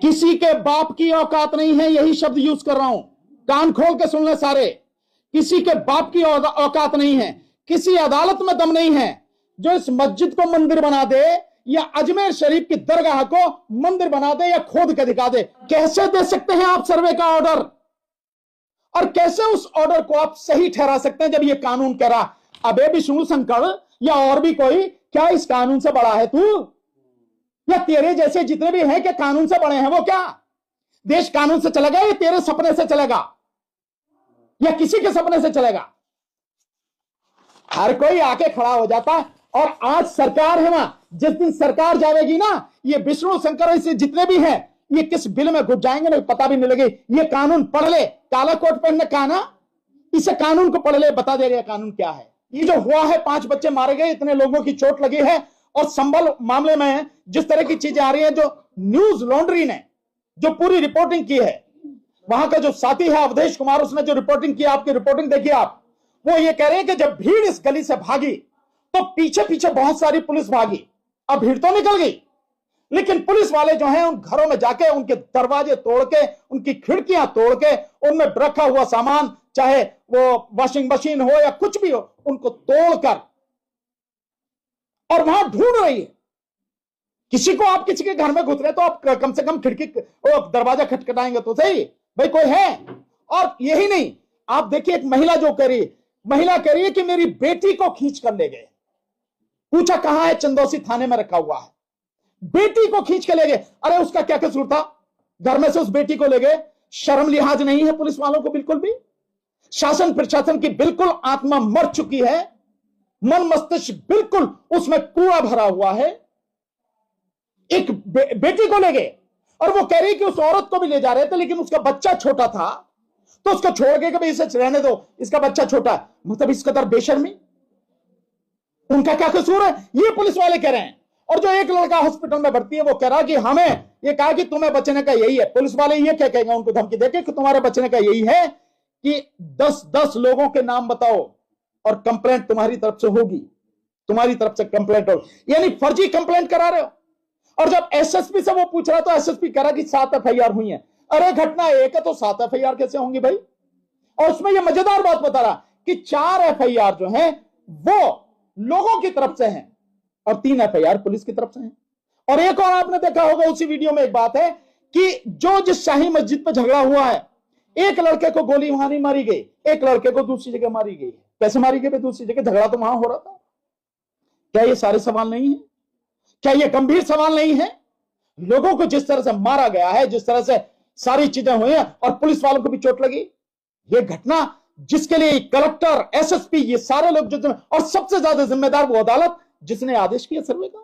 किसी के बाप की औकात नहीं है, यही शब्द यूज कर रहा हूं, कान खोल के सुन ले सारे। किसी के बाप की औकात नहीं है, किसी अदालत में दम नहीं है जो इस मस्जिद को मंदिर बना दे या अजमेर शरीफ की दरगाह को मंदिर बना दे या खोद के दिखा दे। कैसे दे सकते हैं आप सर्वे का ऑर्डर, और कैसे उस ऑर्डर को आप सही ठहरा सकते हैं जब ये कानून कह रहा अबे विष्णु शंकर या और भी कोई, क्या इस कानून से बड़ा है तू, या तेरे जैसे जितने भी हैं क्या कानून से बड़े हैं? वो क्या देश कानून से चलेगा या तेरे सपने से चलेगा या किसी के सपने से चलेगा? हर कोई आके खड़ा हो जाता है। और आज सरकार है वहां, जिस दिन सरकार जाएगी ना, ये विष्णु शंकर ऐसे जितने भी हैं ये किस बिल में घुस जाएंगे ना पता भी नहीं लगे। ये कानून पढ़ ले, काला कोट पहनने कहा ना, इसे कानून को पढ़ ले, बता देगा कानून क्या है। ये जो हुआ है, 5 बच्चे मारे गए, इतने लोगों की चोट लगी है, और संभल मामले में जिस तरह की चीजें आ रही हैं, जो न्यूज लॉन्ड्री ने जो पूरी रिपोर्टिंग की है, वहां का जो साथी है अवधेश कुमार, उसने जो रिपोर्टिंग की, आपकी रिपोर्टिंग देखिए आप, वो ये कह रहे हैं कि जब भीड़ इस गली से भागी तो पीछे पीछे बहुत सारी पुलिस भागी। अब भीड़ तो निकल गई, लेकिन पुलिस वाले जो हैं उन घरों में जाके उनके दरवाजे तोड़ के, उनकी खिड़कियां तोड़ के, उनमें रखा हुआ सामान, चाहे वो वॉशिंग मशीन हो या कुछ भी हो, उनको तोड़कर और वहां ढूंढ रही है। किसी को आप किसी के घर में घुस रहे तो आप कम से कम खिड़की दरवाजा खटखटाएंगे तो सही, भाई कोई है। और यही नहीं, आप देखिए एक महिला जो कह रही है, महिला कह रही है कि मेरी बेटी को खींच कर ले गए। पूछा कहां है? चंदौसी थाने में रखा हुआ है। बेटी को खींच के ले गए। अरे उसका क्या कसूर था? घर में से उस बेटी को ले गए। शर्म लिहाज नहीं है पुलिस वालों को बिल्कुल भी। शासन प्रशासन की बिल्कुल आत्मा मर चुकी है, मन मस्तिष्क बिल्कुल उसमें कूड़ा भरा हुआ है। एक बेटी को ले गए और वो कह रही कि उस औरत को भी ले जा रहे थे, लेकिन उसका बच्चा छोटा था तो उसको छोड़ के कभी इसे रहने दो, इसका बच्चा छोटा। मतलब इस कदर बेशर्मी, उनका क्या कसूर है? ये पुलिस वाले कह रहे हैं। और जो एक लड़का हॉस्पिटल में भर्ती है वो कह रहा कि हमें ये कहा कि तुम्हें बचने का यही है। पुलिस वाले ये क्या कहेंगे उनको धमकी देके कि तुम्हारे बचने का यही है कि 10-10 लोगों के नाम बताओ और कंप्लेंट तुम्हारी तरफ से होगी, तुम्हारी तरफ से कंप्लेंट होगी। यानी फर्जी कंप्लेंट करा रहे हो। और जब एसएसपी से वो पूछ रहा तो एसएसपी कह रहा कि 7 एफआईआर हुई है। अरे घटना एक है तो 7 एफआईआर कैसे होंगी भाई? और उसमें ये मजेदार बात बता रहा कि 4 एफआईआर जो है वो लोगों की तरफ से हैं और 3 एफआईआर पुलिस की तरफ से हैं। और एक और आपने देखा होगा उसी वीडियो में एक बात है कि जो जिस शाही मस्जिद पर झगड़ा हुआ है, एक लड़के को गोली वहां नहीं मारी गई, एक लड़के को दूसरी जगह मारी गई। कैसे मारी गई? दूसरी जगह झगड़ा तो वहां हो रहा था। क्या ये सारे सवाल नहीं है? क्या ये गंभीर सवाल नहीं है? लोगों को जिस तरह से मारा गया है, जिस तरह से सारी चीजें हुई हैं और पुलिस वालों को भी चोट लगी, ये घटना जिसके लिए कलेक्टर, एसएसपी, ये सारे लोग जो, और सबसे ज्यादा जिम्मेदार वो अदालत जिसने आदेश किया सर्वे का।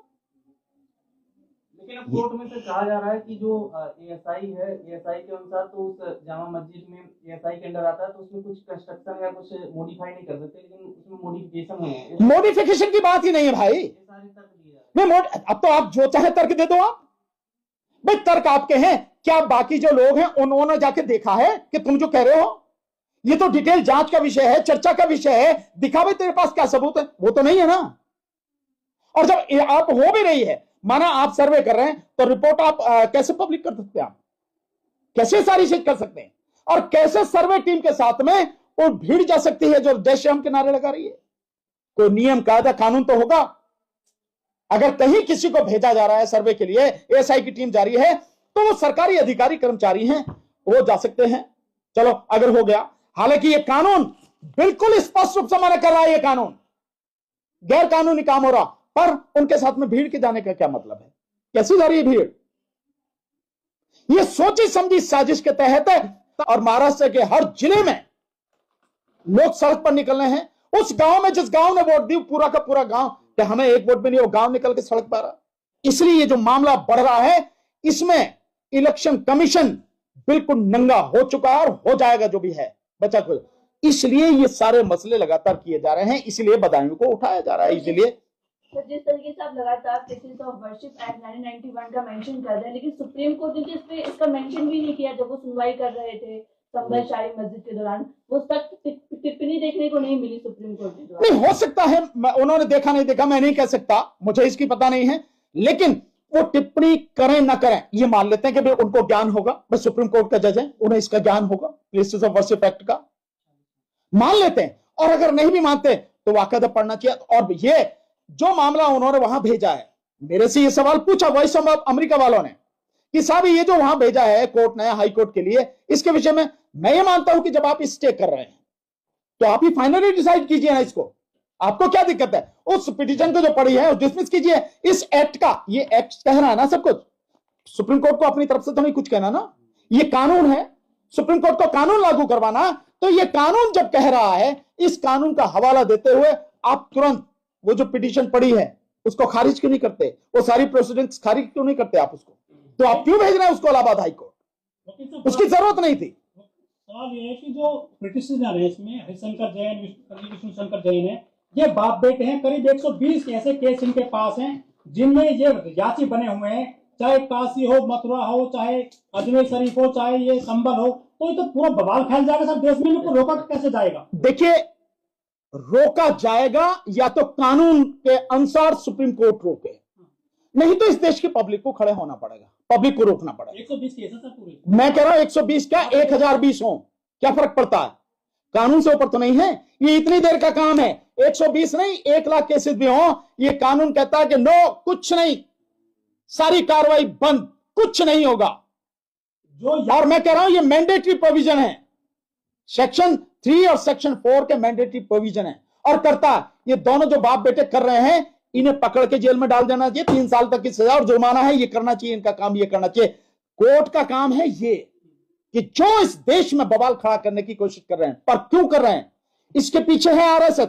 लेकिन अब कोर्ट में से कहा जा रहा है कि जो एएसआई है, एएसआई के अनुसार तो उस जामा मस्जिद में एएसआई के अंडर आता है तो उसमें कुछ कंस्ट्रक्शन या कुछ मॉडिफाई नहीं कर सकते, लेकिन उसमें मॉडिफिकेशन हुए हैं। मॉडिफिकेशन की बात ही नहीं है भाई। नहीं, अब तो आप जो चाहे तर्क दे दो। आप भाई तर्क आपके हैं क्या? बाकी जो लोग हैं उन्होंने जाके देखा है कि तुम जो कह रहे हो? ये तो डिटेल जांच का विषय है, चर्चा का विषय है। दिखा भाई तेरे पास क्या सबूत है? वो तो नहीं है ना। और जब आप हो भी रही है, माना आप सर्वे कर रहे हैं, तो रिपोर्ट आप कैसे पब्लिक कर सकते हैं? आप कैसे सारी चीज कर सकते हैं? और कैसे सर्वे टीम के साथ में वो भीड़ जा सकती है जो जय श्री राम के नारे लगा रही है? कोई नियम कायदा कानून तो होगा। अगर कहीं किसी को भेजा जा रहा है सर्वे के लिए, एएसआई की टीम जा रही है, तो वो सरकारी अधिकारी कर्मचारी हैं, वो जा सकते हैं। चलो अगर हो गया, हालांकि ये कानून बिल्कुल स्पष्ट रूप से मना कर रहा है, ये कानून गैर कानूनी काम हो रहा, पर उनके साथ में भीड़ के जाने का क्या मतलब है? कैसे जा रही है भीड़? ये सोची समझी साजिश के तहत है। और महाराष्ट्र के हर जिले में लोग सड़क पर निकलने हैं। उस गांव में जिस गांव ने वोट दी, पूरा का पूरा गांव, कि हमें एक वोट भी नहीं, वो गांव निकल के सड़क पर आ रहा। इसलिए ये जो मामला बढ़ रहा है, इसमें इलेक्शन कमीशन बिल्कुल नंगा हो चुका है और हो जाएगा जो भी है बचा कुछ। इसलिए ये सारे मसले लगातार किए जा रहे हैं, इसलिए बदायूं को उठाया जा रहा है। इसलिए तो जिस तरीके से आप लगातार प्लेसेस ऑफ वर्शिप एक्ट 1991 का मेंशन कर रहे हैं, लेकिन सुप्रीम कोर्ट ने इस पे इसका मेंशन भी नहीं किया जब वो सुनवाई कर रहे थे संभल शाही मस्जिद के दौरान। उस तक टिप्पणी देखने को नहीं मिली सुप्रीम कोर्ट ने। नहीं हो सकता है उन्होंने देखा नहीं देखा, मैं नहीं कह सकता, मुझे इसकी पता नहीं है। लेकिन वो टिप्पणी करें ना करें, ये मान लेते हैं कि भाई उनको ज्ञान होगा, बस सुप्रीम कोर्ट का जज है, उन्हें इसका ज्ञान होगा प्लेसेस ऑफ वर्शिप एक्ट का, मान लेते हैं। और अगर नहीं भी मानते तो वाकई पढ़ना चाहिए। और ये जो मामला उन्होंने वहां भेजा है, मेरे से ये सवाल पूछा वॉइस ऑफ अमेरिका वालों ने कि साहब ये जो वहां भेजा है कोर्ट ने हाई कोर्ट के लिए, इसके विषय में मैं ये मानता हूं कि जब आप स्टे कर रहे हैं तो आप ही फाइनली डिसाइड कीजिए ना इसको, आपको क्या दिक्कत है? उस पिटीशन को जो पड़ी है डिसमिस कीजिए। इस एक्ट का, ये एक्ट कह रहा है ना सब कुछ, सुप्रीम कोर्ट को अपनी तरफ से तो नहीं कुछ कहना ना, ये कानून है, सुप्रीम कोर्ट को कानून लागू करवाना। तो ये कानून जब कह रहा है, इस कानून का हवाला देते हुए आप तुरंत वो जो पिटीशन पड़ी है उसको खारिज क्यों नहीं करते? वो सारी प्रोसीडिंग्स खारिज क्यों नहीं करते आप उसको? तो आप क्यों भेज रहे हैं उसको इलाहाबाद हाई कोर्ट? उसकी जरूरत नहीं थी। सवाल ये है कि जो पिटिशनर है इसमें हरिशंकर जैन, विष्णु शंकर जैन है, ये बाप बेटे हैं। करीब 120 ऐसे केस इनके पास हैं जिनमें ये याची बने हुए हैं, चाहे काशी हो, मथुरा हो, चाहे अजमेर शरीफ हो, चाहे ये संबल हो। तो ये तो पूरा बवाल फैल जाएगा सर देश में, इनको रोका कैसे जाएगा? देखिए, रोका जाएगा या तो कानून के अनुसार सुप्रीम कोर्ट रोके, नहीं तो इस देश की पब्लिक को खड़े होना पड़ेगा, पब्लिक को रोकना पड़ेगा। 120 केस है सर पूरे। मैं कह रहा हूं 120 क्या 1020 हो, क्या फर्क पड़ता है? कानून से ऊपर तो नहीं है। ये इतनी देर का काम है, 120 नहीं 1 लाख केसेस भी हो, ये कानून कहता है कि नो, कुछ नहीं, सारी कार्रवाई बंद, कुछ नहीं होगा। और मैं कह रहा हूं ये मैंडेटरी प्रोविजन है, सेक्शन 3 और सेक्शन 4 के मैंडेटरी प्रोविजन है। और करता ये दोनों जो बाप बेटे कर रहे हैं, इन्हें पकड़ के जेल में डाल देना चाहिए, 3 साल तक की सजा और जुर्माना है, ये करना चाहिए, इनका काम ये करना चाहिए। कोर्ट का काम है ये कि जो इस देश में बवाल खड़ा करने की कोशिश कर रहे हैं, पर क्यों कर रहे हैं? इसके पीछे है आरएसएस।